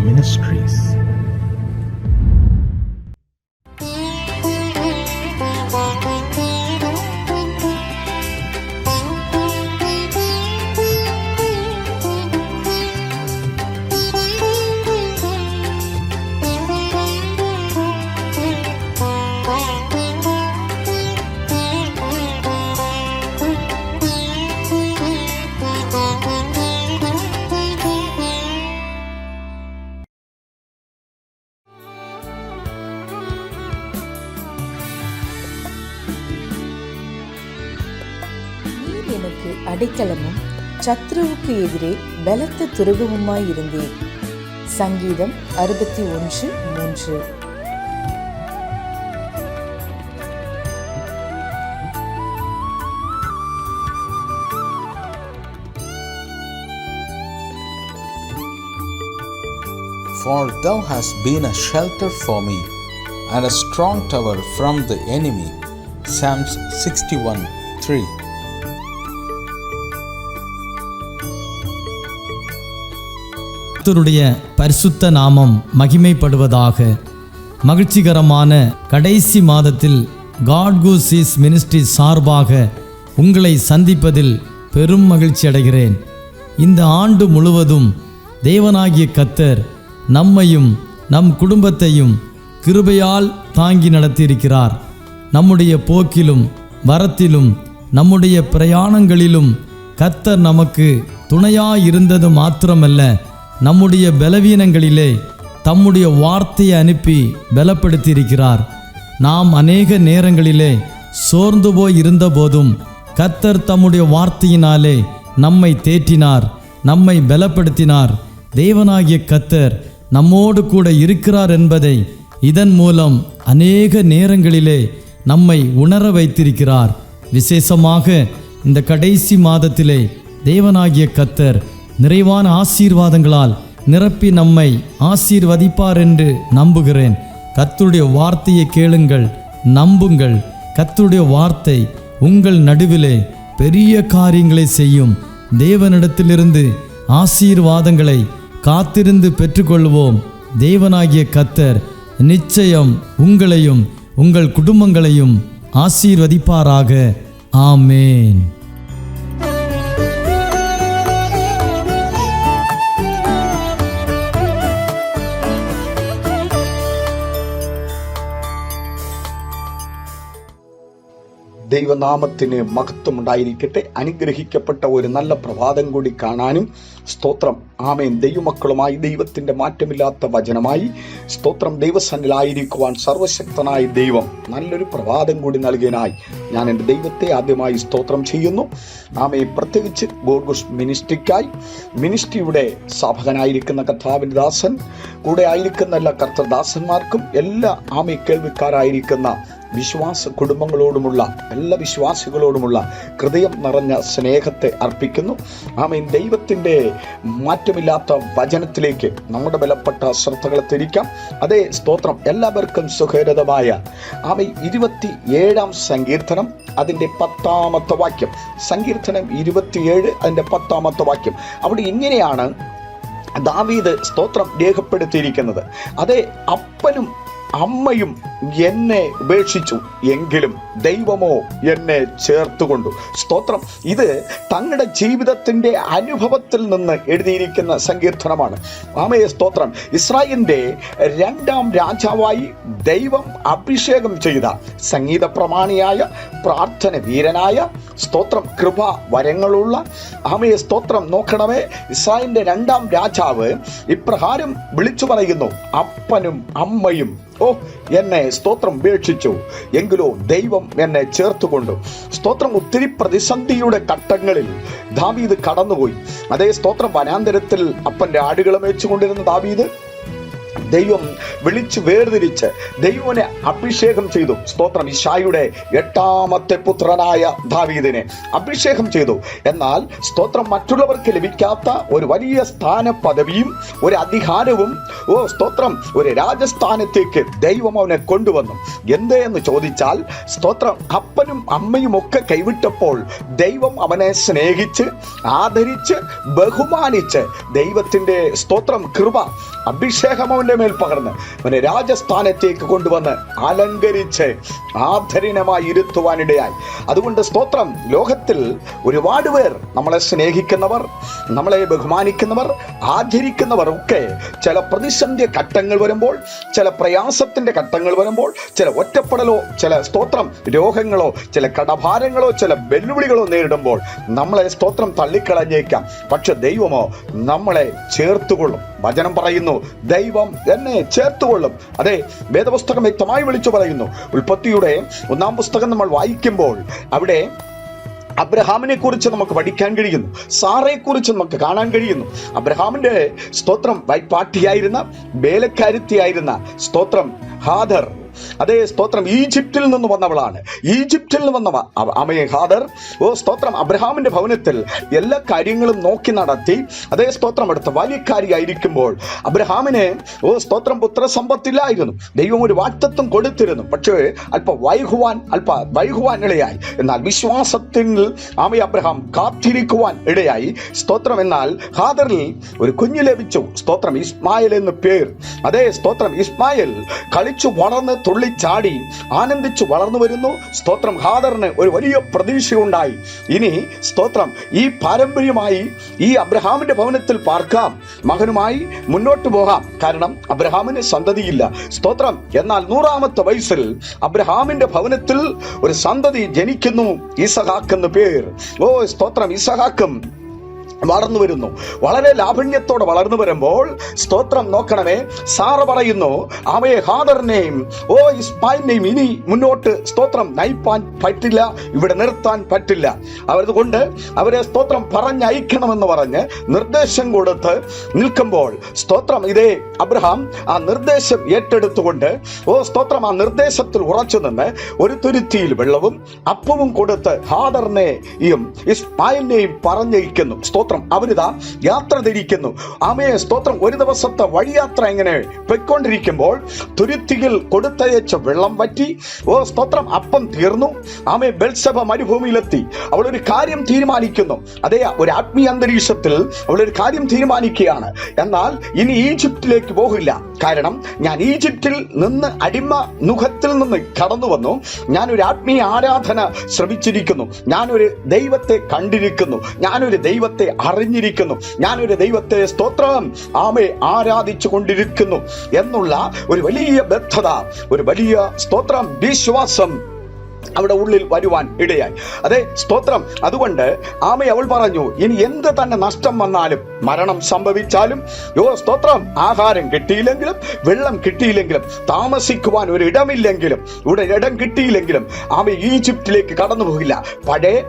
Ministries. எனக்கு அடைக்கலமும் சத்ருவுக்கு எதிரே பலத்த துருகமுமாயிருந்தேன். சங்கீதம் 61:3. For thou hast been a shelter for me, and a strong tower from the enemy. Psalms 61:3. கர்த்தருடைய பரிசுத்த நாமம் மகிமைப்படுவதாக. மகிழ்ச்சிகரமான கடைசி மாதத்தில் காட் கூஸ் சீஸ் மினிஸ்ட்ரி சார்பாக உங்களை சந்திப்பதில் பெரும் மகிழ்ச்சி அடைகிறேன். இந்த ஆண்டு முழுவதும் தேவனாகிய கர்த்தர் நம்மையும் நம் குடும்பத்தையும் கிருபையால் தாங்கி நடத்தியிருக்கிறார். நம்முடைய போக்கிலும் வரத்திலும் நம்முடைய பிரயாணங்களிலும் கர்த்தர் நமக்கு துணையாயிருந்தது மாத்திரமல்ல, நம்முடைய பலவீனங்களிலே தம்முடைய வார்த்தையை அனுப்பி பலப்படுத்தியிருக்கிறார். நாம் அநேக நேரங்களிலே சோர்ந்து போய் இருந்த போதும் கர்த்தர் தம்முடைய வார்த்தையினாலே நம்மை தேற்றினார், நம்மை பலப்படுத்தினார். தேவனாகிய கர்த்தர் நம்மோடு கூட இருக்கிறார் என்பதை இதன் மூலம் அநேக நேரங்களிலே நம்மை உணர வைத்திருக்கிறார். விசேஷமாக இந்த கடைசி மாதத்திலே தேவனாகிய கர்த்தர் நிறைவான ஆசீர்வாதங்களால் நிரப்பி நம்மை ஆசீர்வதிப்பார் என்று நம்புகிறேன். கர்த்தருடைய வார்த்தையை கேளுங்கள், நம்புங்கள். கர்த்தருடைய வார்த்தை உங்கள் நடுவிலே பெரிய காரியங்களை செய்யும். தேவனிடத்திலிருந்து ஆசீர்வாதங்களை காத்திருந்து பெற்றுக்கொள்வோம். தேவனாகிய கர்த்தர் நிச்சயம் உங்களையும் உங்கள் குடும்பங்களையும் ஆசீர்வதிப்பாராக. ஆமேன். ദൈവനാമത്തിന് മഹത്വം ഉണ്ടായിരിക്കട്ടെ. അനുഗ്രഹിക്കപ്പെട്ട ഒരു നല്ല പ്രഭാതം കൂടി കാണാനും സ്തോത്രം. ആമേൻ. ദൈവമക്കളുമായി ദൈവത്തിന്റെ മാറ്റമില്ലാത്ത വചനമായി സ്തോത്രം ദൈവസന്നിധിയിലായിരിക്കുവാൻ സർവശക്തനായ ദൈവം നല്ലൊരു പ്രഭാതം കൂടി നൽകിയതിനായി ഞാൻ എൻ്റെ ദൈവത്തെ ആദ്യമായി സ്തോത്രം ചെയ്യുന്നു. ആമേൻ. പ്രത്യേകിച്ച് ഗോഡ് ഗൂസ് മിനിസ്ട്രിക്കായി മിനിസ്ട്രിയുടെ സ്ഥാപകനായിരിക്കുന്ന കർത്താവിൻ്റെ ദാസൻ, കൂടെ ആയിരിക്കുന്ന എല്ലാ കർത്തൃദാസന്മാർക്കും എല്ലാ ആമേ കേൾവിക്കാരായിരിക്കുന്ന വിശ്വാസ കുടുംബങ്ങളോടുമുള്ള എല്ലാ വിശ്വാസികളോടുമുള്ള ഹൃദയം നിറഞ്ഞ സ്നേഹത്തെ അർപ്പിക്കുന്നു. ആമേൻ. ദൈവത്തിൻ്റെ മാറ്റമില്ലാത്ത വചനത്തിലേക്ക് നമ്മുടെ ബലപ്പെട്ട ശ്രദ്ധകളെ തിരിക്കാം. അതേ സ്തോത്രം. എല്ലാവർക്കും സുഖകരമായ ആമേൻ 27 സങ്കീർത്തനം അതിൻ്റെ 10 വാക്യം. സങ്കീർത്തനം 27 അതിൻ്റെ 10 വാക്യം. അവിടെ ഇങ്ങനെയാണ് ദാവീദ് സ്തോത്രം രേഖപ്പെടുത്തിയിരിക്കുന്നത്. അതേ, അപ്പനും അമ്മയും എന്നെ ഉപേക്ഷിച്ചു, എങ്കിലും ദൈവമോ എന്നെ ചേർത്തുകൊണ്ടു. സ്തോത്രം. ഇത് തങ്ങളുടെ ജീവിതത്തിന്റെ അനുഭവത്തിൽ നിന്ന് എഴുതിയിരിക്കുന്ന സങ്കീർത്തനമാണ്. ആമേൻ. സ്തോത്രം. ഇസ്രായേലിന്റെ 2ാം രാജാവായി ദൈവം അഭിഷേകം ചെയ്ത സംഗീത പ്രമാണിയായ, പ്രാർത്ഥന വീരനായ, സ്തോത്രം കൃപ വരങ്ങളുള്ള, ആമേൻ. സ്തോത്രം. നോക്കണമേ, ഇസ്രായേലിന്റെ 2ാം രാജാവ് ഇപ്രകാരം വിളിച്ചു പറയുന്നു, അപ്പനും അമ്മയും എന്നെ സ്തോത്രം ഉപേക്ഷിച്ചു, എങ്കിലോ ദൈവം എന്നെ ചേർത്തുകൊണ്ടു. സ്തോത്രം. ഒത്തിരി പ്രതിസന്ധിയുടെ ഘട്ടങ്ങളിൽ ദാവീദ് കടന്നുപോയി. അതേ സ്തോത്രം. വനാന്തരത്തിൽ അപ്പന്റെ ആടുകളെ മേച്ചുകൊണ്ടിരുന്ന ദാവീദ് ദൈവം വിളിച്ച് വേർതിരിച്ച് ദൈവനെ അഭിഷേകം ചെയ്തു. സ്തോത്രം. ഇശായിയുടെ 8ാമത്തെ പുത്രനായ ദാവീദിനെ അഭിഷേകം ചെയ്തു. എന്നാൽ സ്തോത്രം മറ്റുള്ളവർക്ക് ലഭിക്കാത്ത ഒരു വലിയ സ്ഥാന പദവിയും ഒരു അധികാരവും സ്തോത്രം ഒരു രാജസ്ഥാനത്തേക്ക് ദൈവം അവനെ കൊണ്ടുവന്നു. എന്ന് ചോദിച്ചാൽ സ്തോത്രം അപ്പനും അമ്മയും ഒക്കെ കൈവിട്ടപ്പോൾ ദൈവം അവനെ സ്നേഹിച്ച് ആദരിച്ച് ബഹുമാനിച്ച് ദൈവത്തിന്റെ സ്തോത്രം കൃപ അഭിഷേകം അവന്റെ മേൽ പകർന്ന് അവനെ രാജസ്ഥാനത്തേക്ക് കൊണ്ടുവന്ന് അലങ്കരിച്ച് ആദരണമായി ഇരുത്തുവാനിടയായി. അതുകൊണ്ട് സ്തോത്രം ലോകത്തിൽ ഒരുപാട് പേർ നമ്മളെ സ്നേഹിക്കുന്നവർ, നമ്മളെ ബഹുമാനിക്കുന്നവർ, ആദരിക്കുന്നവർ ഒക്കെ ചില പ്രതിസന്ധി ഘട്ടങ്ങൾ വരുമ്പോൾ, ചില പ്രയാസത്തിന്റെ ഘട്ടങ്ങൾ വരുമ്പോൾ, ചില ഒറ്റപ്പെടലോ, ചില സ്തോത്രം രോഗങ്ങളോ, ചില കടഭാരങ്ങളോ, ചില വെല്ലുവിളികളോ നേരിടുമ്പോൾ നമ്മളെ സ്തോത്രം തള്ളിക്കളഞ്ഞേക്കാം. പക്ഷെ ദൈവമോ നമ്മളെ ചേർത്തുകൊള്ളും. വചനം പറയുന്നു, ദൈവം എന്നെ ചേർത്തുകൊള്ളും. അതെ, വേദപുസ്തകം വ്യക്തമായി വിളിച്ചു പറയുന്നു. ഉൽപ്പത്തിയുടെ 1-ാം പുസ്തകം നമ്മൾ വായിക്കുമ്പോൾ അവിടെ അബ്രഹാമിനെ കുറിച്ച് നമുക്ക് പഠിക്കാൻ കഴിയുന്നു, സാറയെ കുറിച്ച് നമുക്ക് കാണാൻ കഴിയുന്നു. അബ്രഹാമിന്റെ സ്തോത്രം വൈപ്പാട്ടിയായിരുന്ന വേലക്കാരുത്തിയായിരുന്ന സ്തോത്രം ഹാദർ, അതേ സ്തോത്രം ഈജിപ്തിൽ നിന്ന് വന്നവളാണ്. ഈജിപ്തിൽ നിന്ന് വന്നവ അമ്മയെ ഹാദർ സ്തോത്രം അബ്രഹാമിന്റെ ഭവനത്തിൽ എല്ലാ കാര്യങ്ങളും നോക്കി നടത്തി. അതേ സ്തോത്രം അടുത്ത വലിയക്കാരിയായിരിക്കുമ്പോൾ അബ്രഹാമിന് സ്തോത്രം പുത്രസമ്പത്തില്ലായിരുന്നു. ദൈവം ഒരു വാഗ്ദത്തം കൊടുത്തിരുന്നു. പക്ഷേ അല്പ വൈകുവാൻ ഇടയായി. എന്നാൽ വിശ്വാസത്തിൽ ആമയെ അബ്രഹാം കാത്തിരിക്കുവാൻ ഇടയായി. സ്തോത്രം. എന്നാൽ ഹാദറിൽ ഒരു കുഞ്ഞ് ലഭിച്ചു. സ്തോത്രം ഇസ്മായിൽ എന്ന് പേർ. അതേ സ്തോത്രം ഇസ്മായിൽ കളിച്ചു വളർന്ന് തുള്ളിച്ചാടി ആനന്ദിച്ചു വളർന്നു വരുന്നു. സ്തോത്രം ഹാദറിന് ഒരു വലിയ പ്രതീക്ഷയുണ്ടായി. ഇനി സ്തോത്രം ഈ പാരമ്പര്യമായി ഈ അബ്രഹാമിന്റെ ഭവനത്തിൽ പാർക്കാം, മകനുമായി മുന്നോട്ട് പോകാം. കാരണം അബ്രഹാമിന് സന്തതിയില്ല. സ്തോത്രം. എന്നാൽ 100ാമത്തെ വയസ്സിൽ അബ്രഹാമിന്റെ ഭവനത്തിൽ ഒരു സന്തതി ജനിക്കുന്നു. ഇസഹാക്ക് എന്ന് പേർ. സ്തോത്രം. ഇസഹാക്കും വളർന്നു വരുന്നു. വളരെ ലാവണ്യത്തോടെ വളർന്നു വരുമ്പോൾ സ്തോത്രം നോക്കണമേ, സാറ പറയുന്നു അവയെ ഹാദറിനെയും ഇസ്മായിലിനെയും ഇനി മുന്നോട്ട് സ്തോത്രം നയിപ്പാൻ പറ്റില്ല, ഇവിടെ നിർത്താൻ പറ്റില്ല. അതുകൊണ്ട് അവരെ സ്തോത്രം പറഞ്ഞയക്കണമെന്ന് പറഞ്ഞ് നിർദ്ദേശം കൊടുത്ത് നിൽക്കുമ്പോൾ സ്തോത്രം ഇതേ അബ്രഹാം ആ നിർദ്ദേശം ഏറ്റെടുത്തുകൊണ്ട് സ്തോത്രം ആ നിർദ്ദേശത്തിൽ ഉറച്ചു നിന്ന് ഒരു തുരുത്തിയിൽ വെള്ളവും അപ്പവും കൊടുത്ത് ഹാദറിനെയും ഇസ്മായിലിനെയും പറഞ്ഞയക്കുന്നു. സ്തോത്രം. അവരിതാ യാത്ര തിരിക്കുന്നു. ആമയെ സ്തോത്രം. ഒരു ദിവസത്തെ വഴിയാത്ര ഇങ്ങനെ പൊയ്ക്കൊണ്ടിരിക്കുമ്പോൾ തുരുത്തിയിൽ കൊടുത്തയച്ച വെള്ളം വറ്റി. സ്തോത്രം. അപ്പം തീർന്നു. ആമയെ ബെത്ശബ മരുഭൂമിയിലെത്തി. അവൾ ഒരു കാര്യം തീരുമാനിക്കുന്നു. അതേ ഒരു ആത്മീയ അന്തരീക്ഷത്തിൽ അവൾ ഒരു കാര്യം തീരുമാനിക്കുകയാണ്. എന്നാൽ ഇനി ഈജിപ്തിലേക്ക് പോകില്ല. കാരണം ഞാൻ ഈജിപ്തിൽ നിന്ന് അടിമ നുഖത്തിൽ നിന്ന് കടന്നു വന്നു. ഞാനൊരു ആത്മീയ ആരാധന ശ്രമിച്ചിരിക്കുന്നു. ഞാനൊരു ദൈവത്തെ കണ്ടിരിക്കുന്നു. ഞാനൊരു ദൈവത്തെ അറിഞ്ഞിരിക്കുന്നു. ഞാനൊരു ദൈവത്തെ സ്തോത്രം ആമേ ആരാധിച്ചു കൊണ്ടിരിക്കുന്നു എന്നുള്ള ഒരു വലിയ ബദ്ധത, ഒരു വലിയ സ്തോത്രം വിശ്വാസം അവിടെ ഉള്ളിൽ വരുവാൻ ഇടയായി. അതെ സ്തോത്രം. അതുകൊണ്ട് ആമേ അവൾ പറഞ്ഞു, ഇനി എന്ത് തന്നെ നഷ്ടം വന്നാലും, മരണം സംഭവിച്ചാലും, സ്തോത്രം ആഹാരം കിട്ടിയില്ലെങ്കിലും വെള്ളം കിട്ടിയില്ലെങ്കിലും താമസിക്കുവാൻ ഒരു ഇടമില്ലെങ്കിലും ഇവിടെ ഇടം കിട്ടിയില്ലെങ്കിലും ആമേ ഈജിപ്തിലേക്ക് കടന്നു പോകില്ല. പഴയ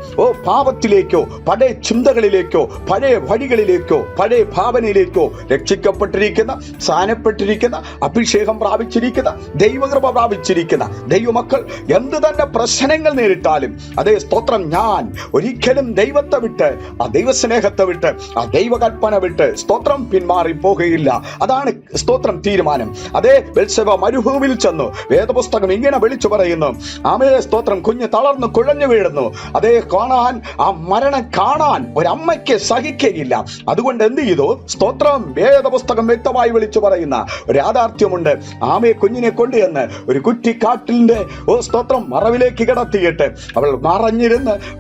പാപത്തിലേക്കോ പഴയ ചിന്തകളിലേക്കോ പഴയ വഴികളിലേക്കോ പഴയ ഭാവനയിലേക്കോ രക്ഷിക്കപ്പെട്ടിരിക്കുന്ന, സ്ഥാനപ്പെട്ടിരിക്കുന്ന, അഭിഷേകം പ്രാപിച്ചിരിക്കുന്ന, ദൈവകൃപ പ്രാപിച്ചിരിക്കുന്ന ദൈവമക്കൾ എന്ത് തന്നെ പ്രശ്നങ്ങൾ നേരിട്ടാലും, അതേ സ്തോത്രം, ഞാൻ ഒരിക്കലും ദൈവത്തെ വിട്ട്, ആ ദൈവസ്നേഹത്തെ വിട്ട്, ആ ദൈവകൽപ്പന വിട്ട് സ്തോത്രം പിന്മാറി പോകുകയില്ല. അതാണ് സ്തോത്രം തീരുമാനം. അതേ ബെത്ശബ മരുഭൂമിയിൽ ചെന്നു. വേദപുസ്തകം ഇങ്ങനെ വിളിച്ചു പറയുന്നു, ആമേ സ്തോത്രം, കുഞ്ഞ് തളർന്നു കുഴഞ്ഞു വീഴുന്നു. അതേ കാണാൻ, ആ മരണം കാണാൻ ഒരമ്മയ്ക്ക് സഹിക്കുകയില്ല. അതുകൊണ്ട് എന്ത് ചെയ്തു? സ്തോത്രം വേദപുസ്തകം വ്യക്തമായി വിളിച്ചു പറയുന്ന ഒരു യാഥാർത്ഥ്യമുണ്ട്. ആമയെ കുഞ്ഞിനെ കൊണ്ടുവന്ന് ഒരു കുറ്റിക്കാട്ടിലിന്റെ സ്തോത്രം മറവിലേക്ക് കിടത്തിയിട്ട് അവൾ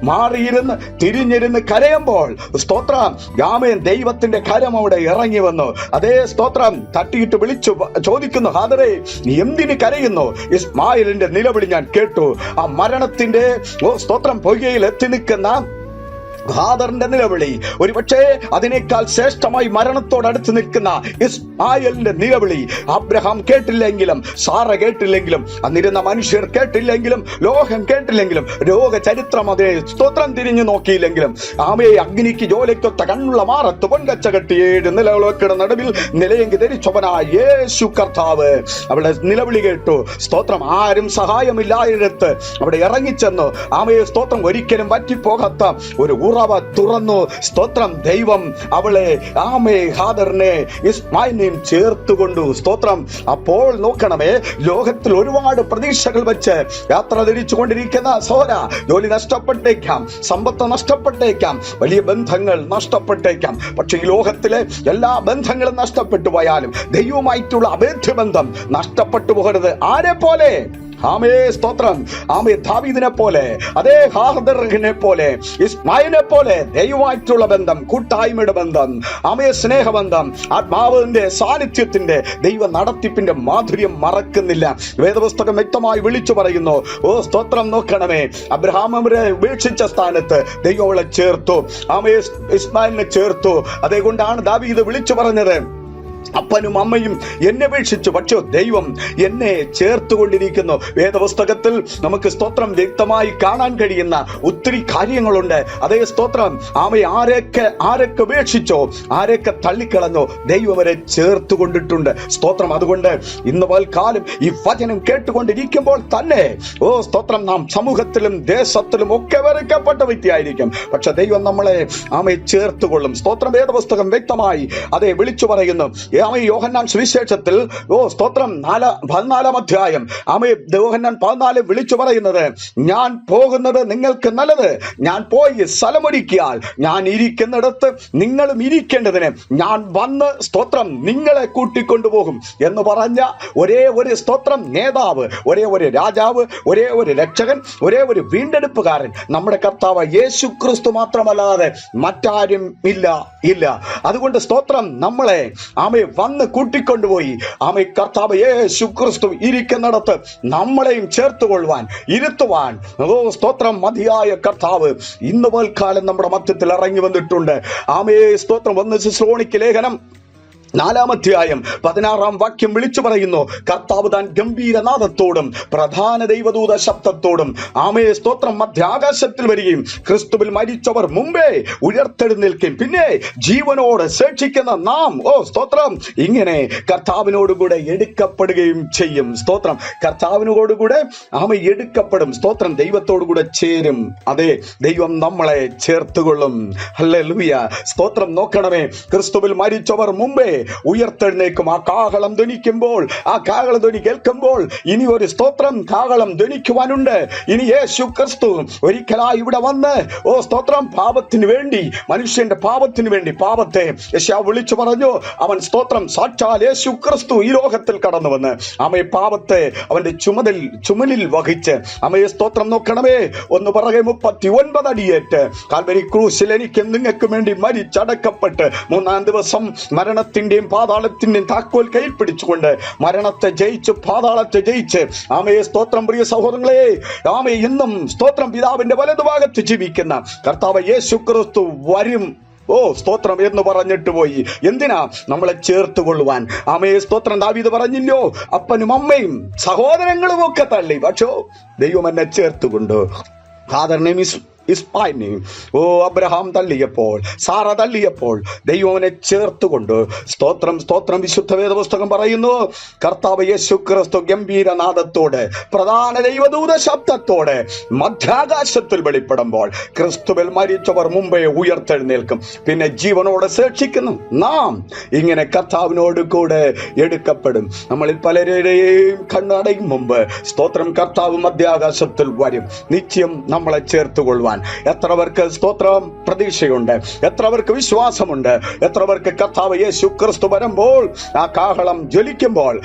മാറിയിരുന്ന് തിരിഞ്ഞിരുന്ന് കരയുമ്പോൾ സ്തോത്രം ആമേൻ ദൈവത്തിന്റെ കരം അവിടെ ഇറങ്ങി വന്നു. അതേ സ്തോത്രം തട്ടിയിട്ട് വിളിച്ചു ചോദിക്കുന്നു, ഹാദറേ നീ എന്തിന് കരയുന്നു? ഇസ്മായിലിന്റെ നിലവിളി ഞാൻ കേട്ടു. ആ മരണത്തിന്റെ സ്തോത്രം പൊയ്കയിൽ എത്തി നിൽക്കുന്ന ഹാദറിന്റെ നിലവിളി, ഒരുപക്ഷെ അതിനേക്കാൾ ശ്രേഷ്ഠമായി മരണത്തോടടുത്ത് നിൽക്കുന്ന ഇസ്മായിലിന്റെ നിലവിളി അബ്രഹാം കേട്ടില്ലെങ്കിലും, സാറ കേട്ടില്ലെങ്കിലും, അന്നിരുന്ന മനുഷ്യർ കേട്ടില്ലെങ്കിലും, ലോകം കേട്ടില്ലെങ്കിലും, രോഗചരിത്രം അതേ സ്തോത്രം തിരിഞ്ഞു നോക്കിയില്ലെങ്കിലും, ആമയെ അഗ്നിക്ക് ജോലിക്കൊത്ത കണ്ണുള്ള മാറത്ത് പൊൻകച്ച കെട്ടി 7 നിലവിളക്കിയുടെ നടുവിൽ നിലയെങ്കി ധരിച്ചവനായ യേശു കർത്താവ് അവിടെ നിലവിളി കേട്ടു. സ്തോത്രം. ആരും സഹായമില്ലായിടത്ത് അവിടെ ഇറങ്ങിച്ചെന്നു ആമയെ സ്തോത്രം ഒരിക്കലും വറ്റിപ്പോകാത്ത ഒരു ഉറവ തുറന്നു. സ്തോത്രം. ദൈവം അവളെ ആമേ ഹാദറിനെ ഇസ്മായിലിനെയും ചേർത്തുകൊണ്ടു. സ്തോത്രം. അപ്പോൾ നോക്കണമേ, ലോകത്തിൽ ഒരുപാട് പ്രതീക്ഷകൾ വെച്ച് യാത്ര തിരിച്ചു കൊണ്ടിരിക്കുന്ന സഹോദര, ജോലി നഷ്ടപ്പെട്ടേക്കാം, സമ്പത്ത് നഷ്ടപ്പെട്ടേക്കാം, വലിയ ബന്ധങ്ങൾ നഷ്ടപ്പെട്ടേക്കാം. പക്ഷെ ഈ ലോകത്തിലെ എല്ലാ ബന്ധങ്ങളും നഷ്ടപ്പെട്ടു പോയാലും ദൈവവുമായിട്ടുള്ള അഭേദ്യ ബന്ധം നഷ്ടപ്പെട്ടു പോകരുത്. ആരെ പോലെ? ആമേ സ്തോത്രം. ആമേ ദാവീദിനെ പോലെ, അതേ ഹാദറിനെ പോലെ, ഇസ്മായിലിനെ പോലെ ദൈവമായിട്ടുള്ള ബന്ധം, കൂട്ടായ്മയുടെ ബന്ധം, ആമേ സ്നേഹബന്ധം, ആത്മാവിന്റെ സാന്നിധ്യത്തിന്റെ ദൈവ നടത്തിപ്പിന്റെ മാധുര്യം മറക്കുന്നില്ല. വേദപുസ്തകം വ്യക്തമായി വിളിച്ചു പറയുന്നു. ഓ സ്തോത്രം. നോക്കണമേ, അബ്രഹാം അവരെ ഉപേക്ഷിച്ച സ്ഥാനത്ത് ദൈവം അവളെ ചേർത്തു. ആമേ ഇസ്മായിലിനെ ചേർത്തു. അതേകൊണ്ടാണ് ദാവീദ് വിളിച്ചു പറഞ്ഞത്, അപ്പനും അമ്മയും എന്നെ ഉപേക്ഷിച്ചു, പക്ഷേ ദൈവം എന്നെ ചേർത്തുകൊണ്ടിരിക്കുന്നു. വേദപുസ്തകത്തിൽ നമുക്ക് സ്തോത്രം വ്യക്തമായി കാണാൻ കഴിയുന്ന ഒത്തിരി കാര്യങ്ങളുണ്ട്. അതേ സ്തോത്രം. ആമയെ ആരൊക്കെ ഉപേക്ഷിച്ചോ, ആരൊക്കെ തള്ളിക്കളഞ്ഞോ, ദൈവം അവരെ ചേർത്തുകൊണ്ടിട്ടുണ്ട്. സ്തോത്രം. അതുകൊണ്ട് ഇന്ന് പൽക്കാലം ഈ വചനം കേട്ടുകൊണ്ടിരിക്കുമ്പോൾ തന്നെ ഓ സ്തോത്രം, നാം സമൂഹത്തിലും ദേശത്തിലും ഒക്കെ വെറുക്കപ്പെട്ട വ്യക്തിയായിരിക്കും, പക്ഷെ ദൈവം നമ്മളെ ആമയെ ചേർത്തുകൊള്ളും. സ്തോത്രം. വേദപുസ്തകം വ്യക്തമായി അതേ വിളിച്ചു പറയുന്നു. യോഹന്നാൻ സുവിശേഷത്തിൽ ഓ സ്തോത്രം 14 അധ്യായം യോഹന്നാൻ 14 വിളിച്ചു പറയുന്നത്, ഞാൻ പോകുന്നത് നിങ്ങൾക്ക് നല്ലത്, ഞാൻ പോയി സ്ഥലമൊരുക്കിയാൽ ഞാൻ ഇരിക്കുന്നിടത്ത് നിങ്ങളും ഇരിക്കേണ്ടതിന് ഞാൻ വന്ന് സ്തോത്രം നിങ്ങളെ കൂട്ടിക്കൊണ്ടുപോകും എന്ന് പറഞ്ഞ ഒരേ ഒരു സ്തോത്രം നേതാവ്, ഒരേ ഒരു രാജാവ്, ഒരേ ഒരു രക്ഷകൻ, ഒരേ ഒരു വീണ്ടെടുപ്പുകാരൻ നമ്മുടെ കർത്താവ് യേശു ക്രിസ്തു മാത്രമല്ലാതെ മറ്റാരും ഇല്ല. അതുകൊണ്ട് സ്തോത്രം, നമ്മളെ വന്ന് കൂട്ടിക്കൊണ്ടുപോയി കർത്താവ് യേശു ക്രിസ്തു ഇരിക്കുന്നിടത്ത് നമ്മളെയും ചേർത്തുകൊള്ളുവാൻ, ഇരുത്തുവാൻ ഓ സ്തോത്രം മതിയായ കർത്താവ് ഇന്ന് പൽക്കാലം നമ്മുടെ മധ്യത്തിൽ ഇറങ്ങി വന്നിട്ടുണ്ട്. സ്തോത്രം. 1 തെസ്സലോനിക്ക ലേഖനം 4 അധ്യായം 16 വാക്യം വിളിച്ചു പറയുന്നു, കർത്താവ് താൻ ഗംഭീരനാദത്തോടും പ്രധാന ദൈവദൂത ശബ്ദത്തോടും സ്തോത്രം മധ്യാകാശത്തിൽ വരികയും ക്രിസ്തുവിൽ മരിച്ചവർ മുമ്പേ ഉയർത്തെഴുന്നേൽക്കുകയും പിന്നെ ജീവനോട് ശേഷിക്കുന്ന നാം ഓ സ്തോത്രം ഇങ്ങനെ കർത്താവിനോടുകൂടെ എടുക്കപ്പെടുകയും ചെയ്യും. സ്തോത്രം. കർത്താവിനോടുകൂടെ എടുക്കപ്പെടും. സ്തോത്രം. ദൈവത്തോടുകൂടെ ചേരും. അതെ, ദൈവം നമ്മളെ ചേർത്തുകൊള്ളും. ഹല്ലേലൂയ. സ്തോത്രം. നോക്കണമേ, ക്രിസ്തുവിൽ മരിച്ചവർ മുമ്പേ ഉയർത്തെഴുന്നേക്കും. ആ കാഹളം ധ്വനിക്കുമ്പോൾ, ആ കാഹള ധ്വനി കേൾക്കുമ്പോൾ ഇനി ഒരു സ്തോത്രം കാഹളം ധ്വനിക്കുവാനുണ്ട്. ഇനി യേശു ക്രിസ്തു ഒരിക്കലായി ഇവിടെ വന്ന് ഓ സ്തോത്രം പാപത്തിന് വേണ്ടി, മനുഷ്യന്റെ പാപത്തിന് വേണ്ടി പാപത്തെ യെശയ്യാവ് വിളിച്ചു പറഞ്ഞു. അവൻ സ്തോത്രം സാക്ഷാൽ യേശു ക്രിസ്തു ഈ ലോകത്തിൽ കടന്നു വന്ന് പാപത്തെ അവന്റെ ചുമലിൽ വഹിച്ച് സ്തോത്രം. നോക്കണമേ, ഒന്ന് പറകെ 39 അടിയേറ്റ് കാൽവരി ക്രൂശിൽ എനിക്കും നിങ്ങൾക്കും വേണ്ടി മരിച്ചടക്കപ്പെട്ട് 3-ാം ദിവസം മരണത്തിന്റെയും പാതാളത്തിന്റെയും താക്കോൽ കയ്യിൽ പിടിച്ചുകൊണ്ട് മരണത്തെ ജയിച്ച് പാതാളത്തെ ജയിച്ച് സ്തോത്രം. പ്രിയ സഹോദരങ്ങളെ, ഇന്നും സ്തോത്രം പിതാവിന്റെ വലതുഭാഗത്ത് ജീവിക്കുന്ന കർത്താവ് യേശു ക്രിസ്തു വരും. ഓ സ്തോത്രം എന്ന് പറഞ്ഞിട്ട് പോയി. എന്തിനാ? നമ്മളെ ചേർത്തുകൊള്ളുവാൻ. സ്തോത്രം. ദാവീദ് പറഞ്ഞില്ലോ, അപ്പനും അമ്മയും സഹോദരങ്ങളും ഒക്കെ തള്ളി, പക്ഷോ ദൈവം എന്നെ ചേർത്തുകൊണ്ട് ഹാദറിനെയും ഇസ്മായിലിനെയും അബ്രഹാം തള്ളിയപ്പോൾ, സാറ തള്ളിയപ്പോൾ ദൈവനെ ചേർത്തുകൊണ്ട് സ്തോത്രം. സ്തോത്രം. വിശുദ്ധ വേദപുസ്തകം പറയുന്നു, കർത്താവ് യേശു ക്രിസ്തു ഗംഭീരനാദത്തോടെ പ്രധാന ദൈവദൂത ശബ്ദത്തോടെ മധ്യാകാശത്തിൽ വെളിപ്പെടുമ്പോൾ ക്രിസ്തുവിൽ മരിച്ചവർ മുമ്പേ ഉയർത്തെഴുന്നേൽക്കും, പിന്നെ ജീവനോടെ ശേഷിക്കുന്നു നാം ഇങ്ങനെ കർത്താവിനോട് കൂടെ എടുക്കപ്പെടും. നമ്മളിൽ പലരുടെയും കണ്ണടയും മുമ്പ് സ്തോത്രം കർത്താവ് മധ്യാകാശത്തിൽ വരും, നിശ്ചയം നമ്മളെ ചേർത്തുകൊള്ളുവാൻ. എത്ര പേർക്ക് സ്തോത്രം പ്രതീക്ഷയുണ്ട്, എത്ര പേർക്ക് വിശ്വാസമുണ്ട്, എത്ര പേർക്ക് കർത്താവ് യേശു ക്രിസ്തു വരുമ്പോൾ ആ കാഹളം ജ്വലിക്കുമ്പോൾ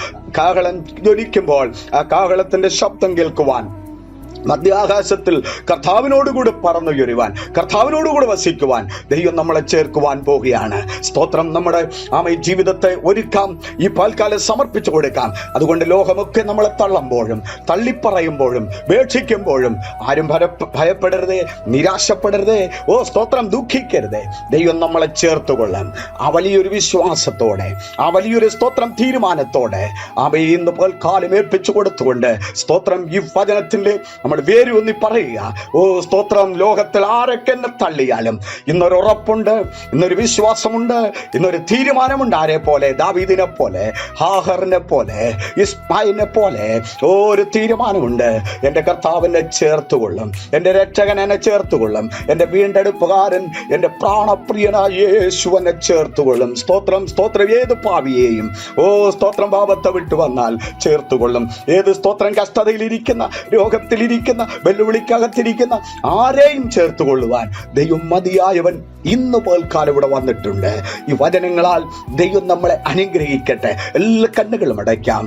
ആ കാഹളത്തിന്റെ ശബ്ദം കേൾക്കുവാൻ മധ്യാകാശത്തിൽ കർത്താവിനോടുകൂടി പറന്നുയരുവാൻ, കർത്താവിനോടുകൂടി വസിക്കുവാൻ ദൈവം നമ്മളെ ചേർക്കുവാൻ പോവുകയാണ്. സ്തോത്രം. നമ്മുടെ ജീവിതത്തെ ഒരുക്കാം, ഈ പാൽക്കാലം സമർപ്പിച്ചു കൊടുക്കാം. അതുകൊണ്ട് ലോകമൊക്കെ നമ്മളെ തള്ളുമ്പോഴും തള്ളിപ്പറയുമ്പോഴും ഉപേക്ഷിക്കുമ്പോഴും ആരും ഭയപ്പെടരുതേ, നിരാശപ്പെടരുതേ. സ്തോത്രം, ദുഃഖിക്കരുതേ. ദൈവം നമ്മളെ ചേർത്തുകൊള്ളാം. ആ വലിയൊരു വിശ്വാസത്തോടെ, ആ വലിയൊരു സ്തോത്രം തീരുമാനത്തോടെ ഇന്ന് പാൽക്കാലം ഏൽപ്പിച്ചു കൊടുത്തുകൊണ്ട് സ്തോത്രം ഈ വചനത്തിന്റെ നമ്മൾ വേരൂന്നി പറയുക. സ്തോത്രം, ലോകത്തിൽ ആരൊക്കെ എന്നെ തള്ളിയാലും ഇന്നൊരു ഉറപ്പുണ്ട്, ഇന്നൊരു വിശ്വാസമുണ്ട്, ഇന്നൊരു തീരുമാനമുണ്ട്. ആരെ പോലെ? ദാവീദിനെ പോലെ, ഹാഗറിനെ പോലെ, ഇസ്മായിലിനെ പോലെ ഒരു തീരുമാനമുണ്ട്. എൻ്റെ കർത്താവിനെ ചേർത്തുകൊള്ളും, എൻ്റെ രക്ഷകൻ എന്നെ ചേർത്തുകൊള്ളും, എൻ്റെ വീണ്ടെടുപ്പുകാരൻ, എൻ്റെ പ്രാണപ്രിയനായ യേശു എന്നെ ചേർത്തുകൊള്ളും. സ്തോത്രം, സ്തോത്രം. ഏത് പാപിയെയും സ്തോത്രം പാപത്തെ വിട്ടു വന്നാൽ ചേർത്തുകൊള്ളും. ഏത് സ്തോത്രം കഷ്ടതയിലിരിക്കുന്ന, രോഗത്തിലിരിക്കുന്ന, വെല്ലുവിളിക്കകത്തിരിക്കുന്ന ആരെയും ചേർത്തുകൊള്ളുവാൻ ദൈവം മതിയായവൻ ഇന്ന് പോൽക്കാലം ഇവിടെ വന്നിട്ടുണ്ട്. ഈ വചനങ്ങളാൽ ദൈവം നമ്മളെ അനുഗ്രഹിക്കട്ടെ. എല്ലാ കണ്ണുകളും അടയ്ക്കാം.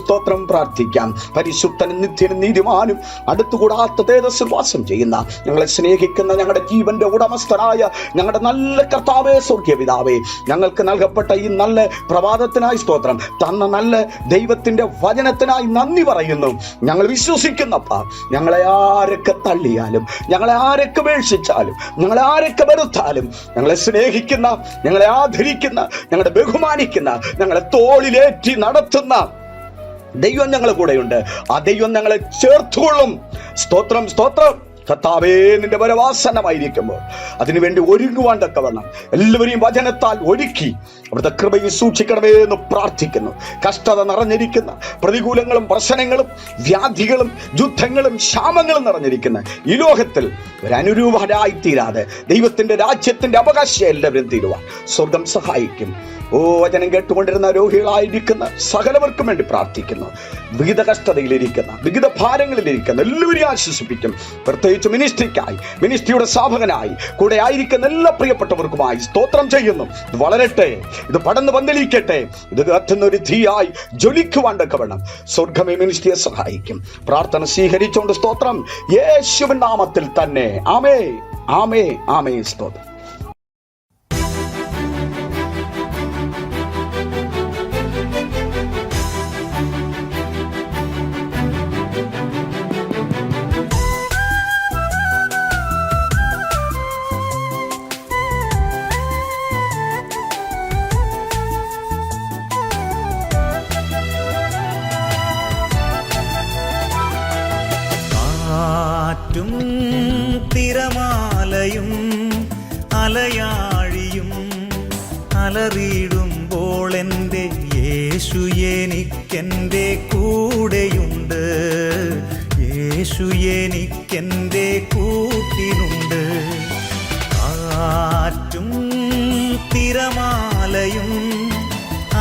സ്തോത്രം, പ്രാർത്ഥിക്കാം. പരിശുദ്ധനും നിത്യനും നീതിമാനും അടുത്തുകൂടാത്ത തേജസ്സിൽ വാസം ചെയ്യുന്ന, ഞങ്ങളെ സ്നേഹിക്കുന്ന, ഞങ്ങളുടെ ജീവന്റെ ഉടമസ്ഥനായ ഞങ്ങളുടെ നല്ല കർത്താവേ, സ്വർഗ്ഗീയ പിതാവേ, ഞങ്ങൾക്ക് നൽകപ്പെട്ട ഈ നല്ല പ്രഭാതത്തിനായി സ്തോത്രം. തന്ന നല്ല ദൈവത്തിന്റെ വചനത്തിനായി നന്ദി പറയുന്നു. ഞങ്ങൾ വിശ്വസിക്കുന്നപ്പ, ഞങ്ങളെ ആരൊക്കെ തള്ളിയാലും, ഞങ്ങളെ ആരൊക്കെ ഉപേക്ഷിച്ചാലും, ഞങ്ങളെ ആരൊക്കെ വെറുത്താലും, ഞങ്ങളെ സ്നേഹിക്കുന്ന, ഞങ്ങളെ ആദരിക്കുന്ന, ഞങ്ങളെ ബഹുമാനിക്കുന്ന, ഞങ്ങളെ തോളിലേറ്റി നടത്തുന്ന ദൈവം ഞങ്ങളുടെ കൂടെയുണ്ട്. ആ ദൈവം ഞങ്ങളെ ചേർത്തുകൊള്ളും. സ്തോത്രം, സ്തോത്രം. കർത്താവേ, നിന്റെ വരവാസന്നമായിരിക്കുമ്പോൾ അതിനുവേണ്ടി ഒരുങ്ങുവാൻ തക്കവണ്ണം എല്ലാവരെയും വചനത്താൽ ഒരുക്കി അവിടുത്തെ കൃപയിൽ സൂക്ഷിക്കണമേ എന്ന് പ്രാർത്ഥിക്കുന്നു. കഷ്ടത നിറഞ്ഞിരിക്കുന്ന, പ്രതികൂലങ്ങളും പ്രശ്നങ്ങളും വ്യാധികളും യുദ്ധങ്ങളും ക്ഷാമങ്ങളും നിറഞ്ഞിരിക്കുന്ന ഈ ലോകത്തിൽ ഒരു അനുരൂപരായിത്തീരാതെ ദൈവത്തിന്റെ രാജ്യത്തിന്റെ അവകാശം എല്ലാവരും തീരുവാൻ സ്വർഗം സഹായിക്കും. വചനം കേട്ടുകൊണ്ടിരുന്ന രോഗികളായിരിക്കുന്ന സകലവർക്കും വേണ്ടി പ്രാർത്ഥിക്കുന്നു. വിവിധ കഷ്ടതയിലിരിക്കുന്ന, വിവിധ ഭാരങ്ങളിലിരിക്കുന്ന എല്ലാവരെയും ആശ്വസിപ്പിക്കും. പ്രത്യേകിച്ച് മിനിസ്ട്രിക്കായി, മിനിസ്ട്രിയുടെ സ്ഥാപകനായി കൂടെ ആയിരിക്കുന്ന എല്ലാ പ്രിയപ്പെട്ടവർക്കുമായി സ്തോത്രം ചെയ്യുന്നു. ഇത് വളരട്ടെ, ഇത് പടർന്ന് പന്തലിക്കട്ടെ, ഇത് കത്തുന്നൊരു തീയായി ജ്വലിക്കുവാൻ തക്കവണ്ണം സ്വർഗമേ മിനിസ്ട്രിയെ സഹായിക്കും. പ്രാർത്ഥന സ്വീകരിച്ചുകൊണ്ട് സ്തോത്രം, യേശുവിൻ നാമത്തിൽ തന്നെ. ആമേ, ആമേ, ആമേ. സ്തോത്രം. കാറ്റും തിരമാലയും അലയാഴിയും അലറിയിടുമ്പോൾ എൻ്റെ യേശു എനിക്കെൻ്റെ കൂടെയുണ്ട്. യേശു എനിക്കെൻ്റെ കൂട്ടിനുണ്ട്. കാറ്റും തിരമാലയും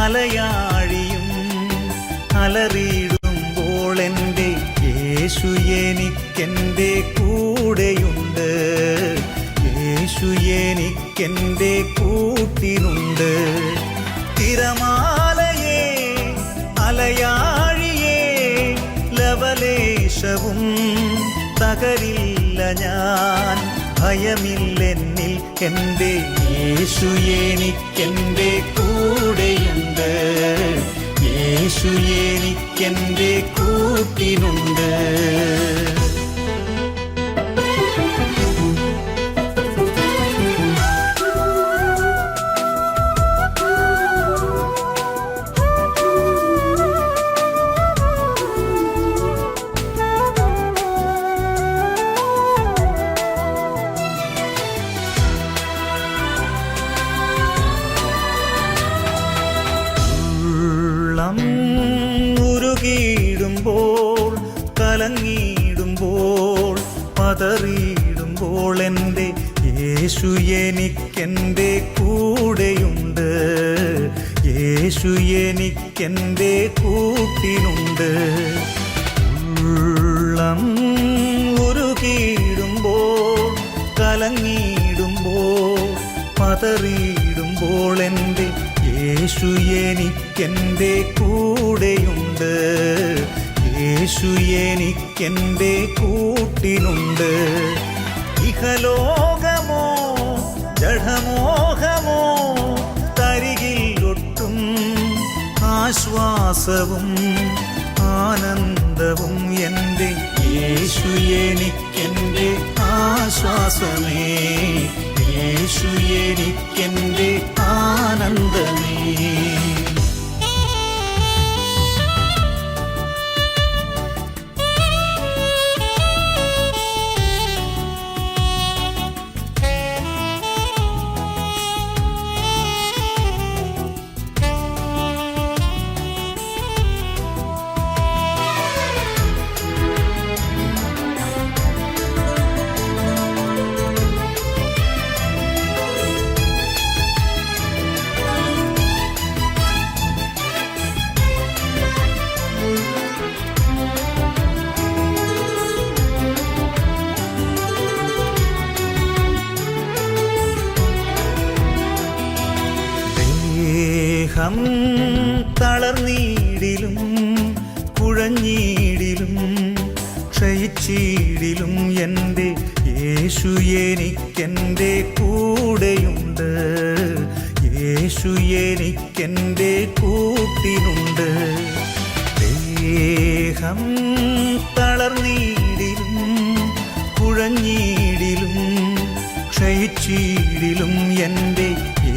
അലയാഴിയും അലറിയിടുമ്പോൾ എൻ്റെ യേശു എനിക്കെൻ്റെ കൂടെയുണ്ട്. യേശു എനിക്കെൻ്റെ കൂട്ടിനുണ്ട്. തിരമാലയേ, അലയാഴിയേ, ലവലേശവും തകരില്ല ഞാൻ. ഭയമില്ലെന്നിൽ എൻ്റെ യേശു എനിക്കെൻ്റെ കൂടെയുണ്ട്. യേശു എനിക്കെൻ്റെ കൂട്ടിനുണ്ട്. ഉരുകിയിടുമ്പോൾ, കലങ്ങിയിടുമ്പോൾ, പതറിയിടുമ്പോൾ എൻ്റെ യേശു എനിക്കെൻ്റെ കൂടെയുണ്ട്. യേശു എനിക്കെൻ്റെ കൂട്ടിനുണ്ട്. ഉള്ളം ഉരുകിയിടുമ്പോൾ, കലങ്ങിയിടുമ്പോൾ, പതറിയിടുമ്പോൾ എൻ്റെ യേശു എനിക്കെൻ്റെ കൂടെയുണ്ട്. യേശു യേശു എനിക്കെൻ്റെ കൂട്ടിനുണ്ട്. ഇഹലോകമോ ജഡമോഹമോ തരികിൽ ഒട്ടും ആശ്വാസവും ആനന്ദവും എൻ്റെ യേശു എനിക്കെൻ്റെ ആശ്വാസമേ, യേശു എനിക്കെൻ്റെ ആനന്ദമേ. ദേഹം തളർന്നീടിലും കുഴഞ്ഞീടിലും ക്ഷയിച്ചീടിലും എൻ്റെ യേശു എനിക്കെൻ്റെ കൂടെയുണ്ട്. യേശു എനിക്കെൻ്റെ കൂട്ടിനുണ്ട്. ദേഹം തളർന്നീടിലും കുഴഞ്ഞീടിലും ക്ഷയിച്ചീടിലും എൻ്റെ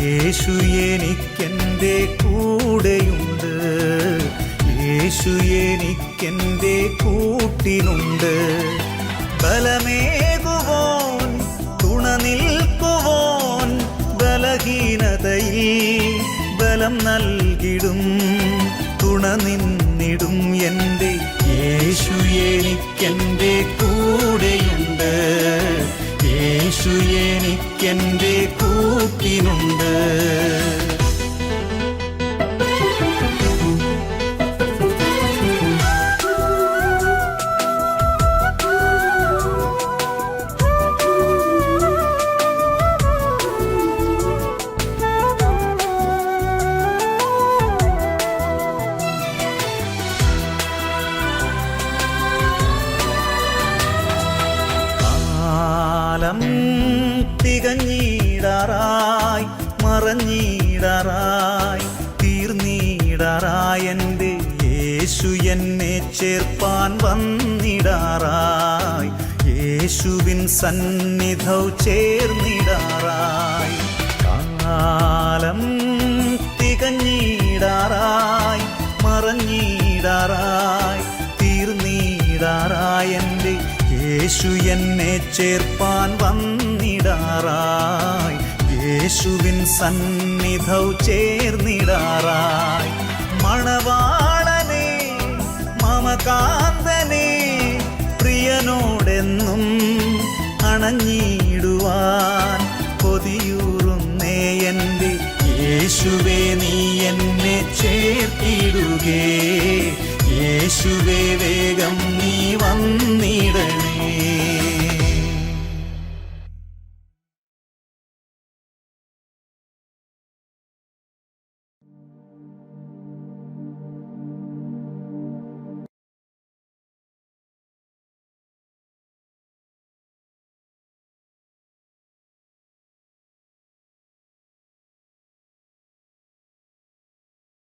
യേശു എനിക്കെൻ്റെ കൂടെയുണ്ട്. യേശു എനിക്കെൻ്റെ കൂട്ടിനുണ്ട്. ബലമേകുവോൻ തുണ നിൽക്കുവോൻ ബലഹീനതയിൽ ബലം നൽകിടും തുണ നിന്നിടും എൻ്റെ യേശു എനിക്കെൻ്റെ കൂടെയുണ്ട്. യേശു എനിക്കെൻ്റെ കൂട്ടിനുണ്ട്. കാലം തികഞ്ഞിടാറായി മറഞ്ഞിടാറായി തീർന്നിടാറായി എൻ്റെ യേശു എന്നെ ചേർപ്പാൻ വന്നിടാറായി. യേശുവിൻ സന്നിധൗ ചേർന്നിടാറായി. കാലം തികഞ്ഞിടാറായി മറഞ്ഞിടാറായി തീർന്നിടാറായി എൻ്റെ യേശു എന്നെ ചേർപ്പാൻ വന്നിടാറായി. യേശുവിൻ സന്നിധൗ ചേർന്നിടാറായി. മണവാളനെ മമകാന്തനെ പ്രിയനോടെന്നും അണഞ്ഞിടുവാൻ കൊതിയൂറുന്നേ എൻ്റെ യേശുവേ നീ എന്നെ ചേർത്തിടുകേ. യേശുവേ വേഗം നീ വന്നു